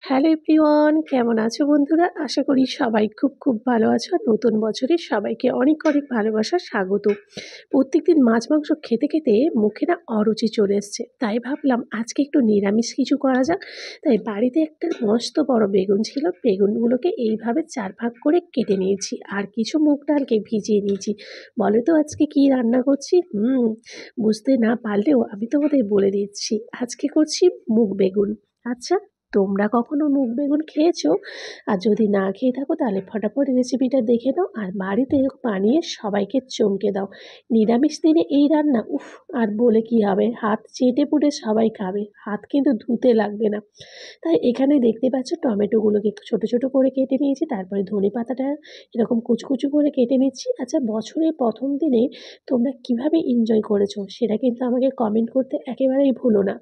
Hello everyone, কেমন আছো বন্ধুরা? আশা করি সবাই খুব খুব ভালো আছো। আর নতুন বছরে সবাইকে অনেক অনেক ভালোবাসা, স্বাগত। প্রত্যেকদিন মাছ মাংস খেতে খেতে মুখে না অরুচি চলে এসছে, তাই ভাবলাম আজকে একটু নিরামিষ কিছু করা যাক। তাই বাড়িতে একটা মস্ত বড় বেগুন ছিল, বেগুনগুলোকে এইভাবে 4 ভাগ করে কেটে নিয়েছি আর কিছু মুগ ডালকে ভিজিয়ে নিয়েছি। বলো তো আজকে কি রান্না করছি? বুঝতে না পারলেও আমি তোমাদের বলে দিচ্ছি, আজকে করছি মুগ বেগুন। আচ্ছা, তোমরা কখনো মুগ বেগুন খেয়েছো? আর যদি না খেয়ে থাকো তাহলে ফটাফট রেসিপিটা দেখে নাও আর বাড়িতে বানিয়ে সবাইকে চমকে দাও। নিরামিষ দিনে এই রান্না, উফ! আর বলে কি হবে, হাত চেটে পুটে সবাই খাবে, হাত কিন্তু ধুতে লাগবে না। তাই এখানে দেখতে পাচ্ছ টমেটোগুলোকে একটু ছোটো ছোটো করে কেটে নিয়েছি, তারপরে ধনে পাতাটা এরকম কুচি কুচি করে কেটে নিচ্ছি। আচ্ছা, বছরের প্রথম দিনে তোমরা কিভাবে এনজয় করেছো সেটা কিন্তু আমাকে কমেন্ট করতে একেবারেই ভুলো না।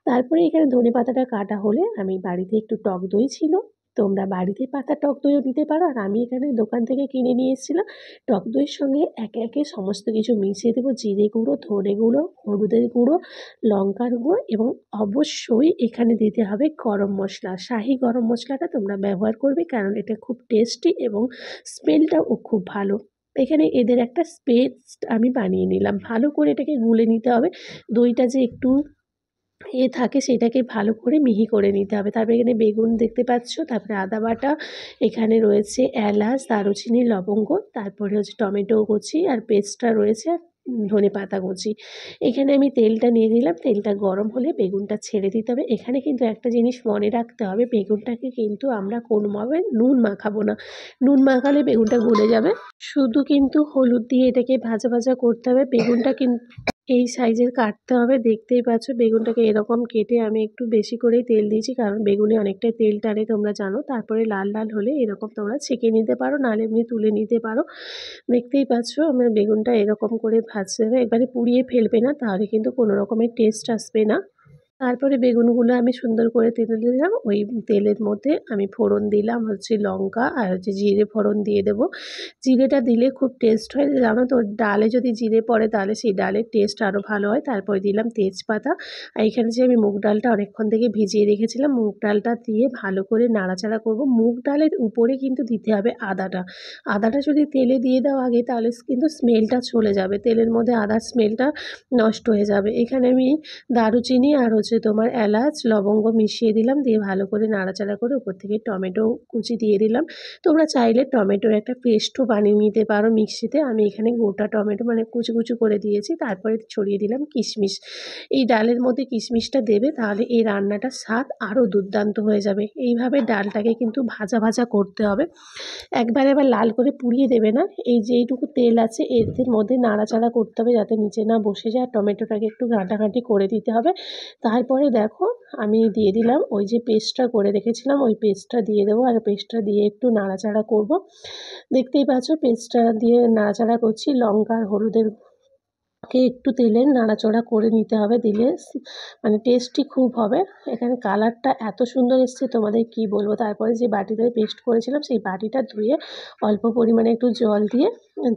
তারপরে এখানে ধনে পাতাটা কাটা হলে আমি বাড়িতে একটু টক দই ছিল, তোমরা বাড়িতে পাতা টক দইও নিতে পারো, আর আমি এখানে দোকান থেকে কিনে নিয়ে এসেছিলাম। টক দইয়ের সঙ্গে একে একে সমস্ত কিছু মিশিয়ে দেবো, জিরে গুঁড়ো, ধনে গুঁড়ো, হলুদের গুঁড়ো, লঙ্কার গুঁড়ো এবং অবশ্যই এখানে দিতে হবে গরম মশলা। শাহি গরম মশলাটা তোমরা ব্যবহার করবে, কারণ এটা খুব টেস্টি এবং স্মেলটাও খুব ভালো। এখানে এদের একটা পেস্ট আমি বানিয়ে নিলাম, ভালো করে এটাকে গুলে নিতে হবে। দইটা যে একটু থাকে সেটাকে ভালো করে মিহি করে নিতে হবে। তারপরে এখানে বেগুন দেখতে পাচ্ছ, তারপরে আদা বাটা, এখানে রয়েছে এলাচ, দারুচিনি, লবঙ্গ, তারপরে হচ্ছে টমেটো কুচি আর পেস্টটা রয়েছে, আর ধনে পাতা কুচি। এখানে আমি তেলটা নিয়ে নিলাম, তেলটা গরম হলে বেগুনটা ছেড়ে দিতে হবে। এখানে কিন্তু একটা জিনিস মনে রাখতে হবে, বেগুনটাকে কিন্তু আমরা কোনোভাবে নুন মাখাবো না, নুন মাখালে বেগুনটা গলে যাবে। শুধু কিন্তু হলুদ দিয়ে এটাকে ভাজা ভাজা করতে হবে। বেগুনটা কিন্তু এই সাইজের কাটতে হবে। দেখতেই পাচ্ছ বেগুনটাকে এরকম কেটে আমি একটু বেশি করেই তেল দিয়েছি, কারণ বেগুনে অনেকটাই তেল টানে তোমরা জানো। তারপরে লাল লাল হলে এরকম তোমরা ছেঁকে নিতে পারো, নাহলে এমনি তুলে নিতে পারো। দেখতেই পাচ্ছ আমার বেগুনটা এরকম করে ভাজতে হবে, একবারে পুড়িয়ে ফেলবে না, তাহলে কিন্তু কোনো রকমের টেস্ট আসবে না। তারপরে বেগুনগুলো আমি সুন্দর করে তেলে দিলাম, ওই তেলের মধ্যে আমি ফোড়ন দিলাম হচ্ছে লঙ্কা আর হচ্ছে জিরে ফোড়ন দিয়ে দেবো। জিরেটা দিলে খুব টেস্ট হয়, জানো তো, ডালে যদি জিরে পড়ে তাহলে সেই ডালের টেস্ট আরও ভালো হয়। তারপরে দিলাম তেজপাতা। আর এখানে যে আমি মুগ ডালটা অনেকক্ষণ থেকে ভিজিয়ে রেখেছিলাম, মুগ ডালটা দিয়ে ভালো করে নাড়াচাড়া করব। মুগ ডালের উপরে কিন্তু দিতে হবে আদাটা। আদাটা যদি তেলে দিয়ে দাও আগে, তাহলে কিন্তু স্মেলটা চলে যাবে, তেলের মধ্যে আদার স্মেলটা নষ্ট হয়ে যাবে। এখানে আমি দারুচিনি আর হচ্ছে তোমার এলাচ, লবঙ্গ মিশিয়ে দিলাম, দিয়ে ভালো করে নাড়াচাড়া করে উপর থেকে টমেটো কুচি দিয়ে দিলাম। তোমরা চাইলে টমেটোর একটা পেস্টও বানিয়ে নিতে পারো মিক্সিতে, আমি এখানে গোটা টমেটো মানে কুচি কুচি করে দিয়েছি। তারপরে ছড়িয়ে দিলাম কিশমিশ। এই ডালের মধ্যে কিশমিশটা দেবে, তাহলে এই রান্নাটার স্বাদ আরও দুর্দান্ত হয়ে যাবে। এইভাবে ডালটাকে কিন্তু ভাজা ভাজা করতে হবে, একবারে আবার লাল করে পুড়িয়ে দেবে না। এই যে এইটুকু তেল আছে এর মধ্যে নাড়াচাড়া করতে হবে যাতে নিচে না বসে যায়, টমেটোটাকে একটু ঘাঁটাঘাঁটি করে দিতে হবে। তারপরে দেখো আমি দিয়ে দিলাম ওই যে পেস্টটা করে রেখেছিলাম, ওই পেস্টটা দিয়ে দেবো, আর পেস্টটা দিয়ে একটু নাড়াচাড়া করব। দেখতেই পাচ্ছ পেস্টটা দিয়ে নাড়াচাড়া করছি। লঙ্কা আর হলুদের একটু তেলে নাড়াচাড়া করে নিতে হবে, দিলে মানে টেস্টি খুব হবে। এখানে কালারটা এত সুন্দর এসছে তোমাদের কি বলবো। তারপরে যে বাটিতে পেস্ট করেছিলাম সেই বাটিটা ধুয়ে অল্প পরিমাণে একটু জল দিয়ে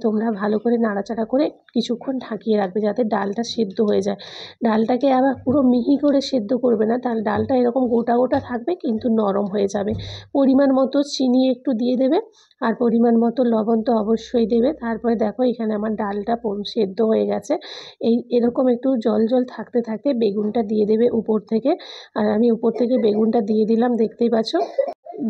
তোমরা ভালো করে নাড়াচাড়া করে কিছুক্ষণ ঢাকিয়ে রাখবে, যাতে ডালটা সেদ্ধ হয়ে যায়। ডালটাকে আবার পুরো মিহি করে সেদ্ধ করবে না, তাহলে ডালটা এরকম গোটা গোটা থাকবে কিন্তু নরম হয়ে যাবে। পরিমাণ মতো চিনি একটু দিয়ে দেবে, আর পরিমাণ মতো লবণ তো অবশ্যই দেবে। তারপরে দেখো এখানে আমার ডালটা সেদ্ধ হয়ে গেছে। এরকম একটু জল জল থাকতে থাকতে বেগুনটা দিয়ে দেবে উপর থেকে, আর আমি উপর থেকে বেগুনটা দিয়ে দিলাম। দেখতেই পাচ্ছ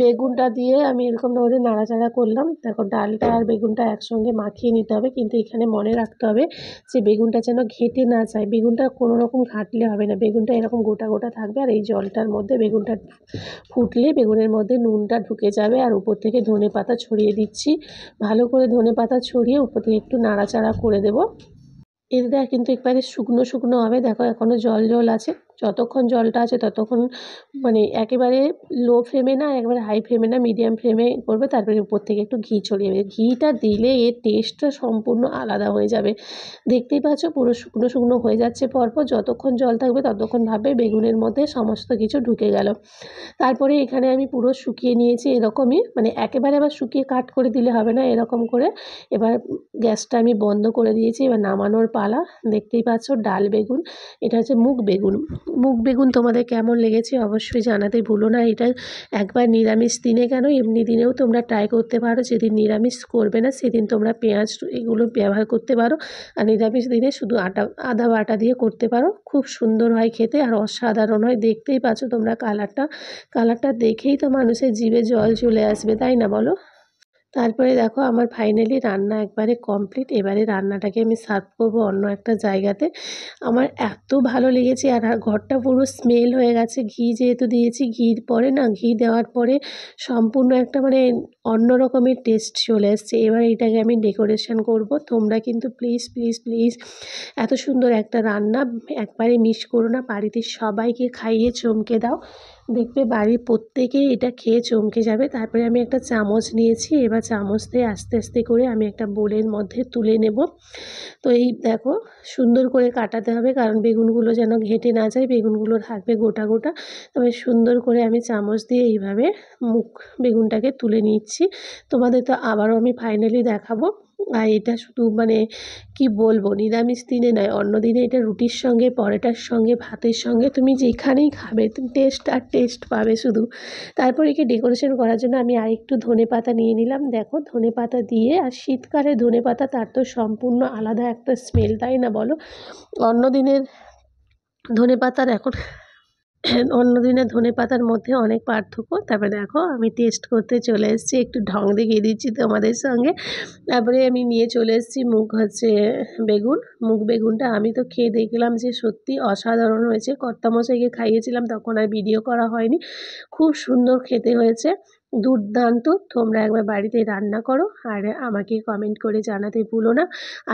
বেগুনটা দিয়ে আমি এরকম করে নাড়াচাড়া করলাম। দেখো ডালটা আর বেগুনটা একসঙ্গে মাখিয়ে নিতে হবে, কিন্তু এখানে মনে রাখতে হবে যে বেগুনটা যেন ঘেঁটে না যায়। বেগুনটা কোনো রকম ঘাঁটলে হবে না, বেগুনটা এরকম গোটা গোটা থাকবে। আর এই জলটার মধ্যে বেগুনটা ফুটলে বেগুনের মধ্যে নুনটা ঢুকে যাবে। আর উপর থেকে ধনে পাতা ছড়িয়ে দিচ্ছি, ভালো করে ধনে পাতা ছড়িয়ে উপর থেকে একটু নাড়াচাড়া করে দেবো। এটা কিন্তু একবারে শুকনো শুকনো হবে, দেখো এখনও জল জল আছে। যতক্ষণ জলটা আছে ততক্ষণ মানে একেবারে লো ফ্লেমে না, একবারে হাই ফ্লেমে না, মিডিয়াম ফ্লেমে করবে। তারপরে উপর থেকে একটু ঘি ছড়িয়ে দেবে, ঘিটা দিলে এর টেস্টটা সম্পূর্ণ আলাদা হয়ে যাবে। দেখতেই পাচ্ছ পুরো শুকনো শুকনো হয়ে যাচ্ছে পরপর, যতক্ষণ জল থাকবে ততক্ষণ ভাববে বেগুনের মধ্যে সমস্ত কিছু ঢুকে গেল। তারপরে এখানে আমি পুরো শুকিয়ে নিয়েছি এরকমই, মানে একেবারে আবার শুকিয়ে কাট করে দিলে হবে না, এরকম করে। এবার গ্যাসটা আমি বন্ধ করে দিয়েছি, এবার নামানোর পালা। দেখতেই পাচ্ছ ডাল বেগুন, এটা হচ্ছে মুগ বেগুন। মুগ বেগুন তোমাদের কেমন লেগেছে অবশ্যই জানাতে ভুলো না। এটা একবার নিরামিষ দিনে কেন, এমনি দিনেও তোমরা ট্রাই করতে পারো। যেদিন নিরামিষ করবে না সেদিন তোমরা পেঁয়াজ এগুলো ব্যবহার করতে পারো, আর নিরামিষ দিনে শুধু আদা বাটা দিয়ে করতে পারো। খুব সুন্দর হয় খেতে আর অসাধারণ হয়। দেখতেই পাচ্ছ তোমরা কালারটা দেখেই তো মানুষের জিভে জল চলে আসবে, তাই না বলো? তারপরে দেখো আমার ফাইনালি রান্না একবারে কমপ্লিট। এবারে রান্নাটাকে আমি সার্ভ করব অন্য একটা জায়গাতে। আমার এত ভালো লেগেছে, আর ঘরটা পুরো স্মেল হয়ে গেছে। ঘি যেহেতু দিয়েছি, ঘির পরে না, ঘি দেওয়ার পরে সম্পূর্ণ একটা মানে অন্য রকমের টেস্ট চলে এসছে। এবার এটাকে আমি ডেকোরেশন করব। তোমরা কিন্তু প্লিজ প্লিজ প্লিজ এত সুন্দর একটা রান্না একবারে মিস করো না। বাড়িতে সবাইকে খাইয়ে চমকে দাও, দেখবে বাড়ির প্রত্যেকেই এটা খেয়ে চমকে যাবে। তারপরে আমি একটা চামচ নিয়েছি, এবার চামচ দিয়ে আস্তে আস্তে করে আমি একটা বোলের মধ্যে তুলে নেব। তো এই দেখো সুন্দর করে কাটাতে হবে, কারণ বেগুনগুলো যেন ঘেঁটে না যায়, বেগুনগুলো থাকবে গোটা গোটা। তবে সুন্দর করে আমি চামচ দিয়ে এইভাবে বেগুনটাকে তুলে নিচ্ছি। তোমাদের তো আবারও আমি ফাইনালি দেখাবো। আর এটা শুধু মানে কি বলবো, নিরামিষ দিনে নয়, অন্য দিনে এটা রুটির সঙ্গে, পরোটার সঙ্গে, ভাতের সঙ্গে তুমি যেখানেই খাবে তুমি টেস্ট আর টেস্ট পাবে শুধু। তারপর একে ডেকোরেশন করার জন্য আমি আরেকটু ধনেপাতা নিয়ে নিলাম। দেখো ধনেপাতা দিয়ে, আর শীতকালে ধনেপাতা তার তো সম্পূর্ণ আলাদা একটা স্মেল, তাই না বলো? অন্য দিনের ধনেপাতার এখন অন্য দিনের ধনেপাতার মধ্যে অনেক পার্থক্য। তারপরে দেখো আমি টেস্ট করতে চলে এসেছি, একটু ঢং দেখিয়ে দিচ্ছি তোমাদের সঙ্গে। তারপরে আমি নিয়ে চলে এসেছি মুগ বেগুনটা আমি তো খেয়ে দেখলাম যে সত্যি অসাধারণ হয়েছে। কর্তামশাইকে খাইয়েছিলাম, তখন আর ভিডিও করা হয়নি। খুব সুন্দর খেতে হয়েছে, দুর্দান্ত। তোমরা একবার বাড়িতে রান্না করো আর আমাকে কমেন্ট করে জানাতে ভুলো না।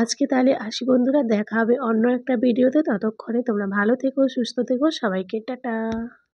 আজকে তাহলে আসি বন্ধুরা, দেখা হবে অন্য একটা ভিডিওতে। ততক্ষণে তোমরা ভালো থেকো, সুস্থ থেকো, সবাইকে টাটা।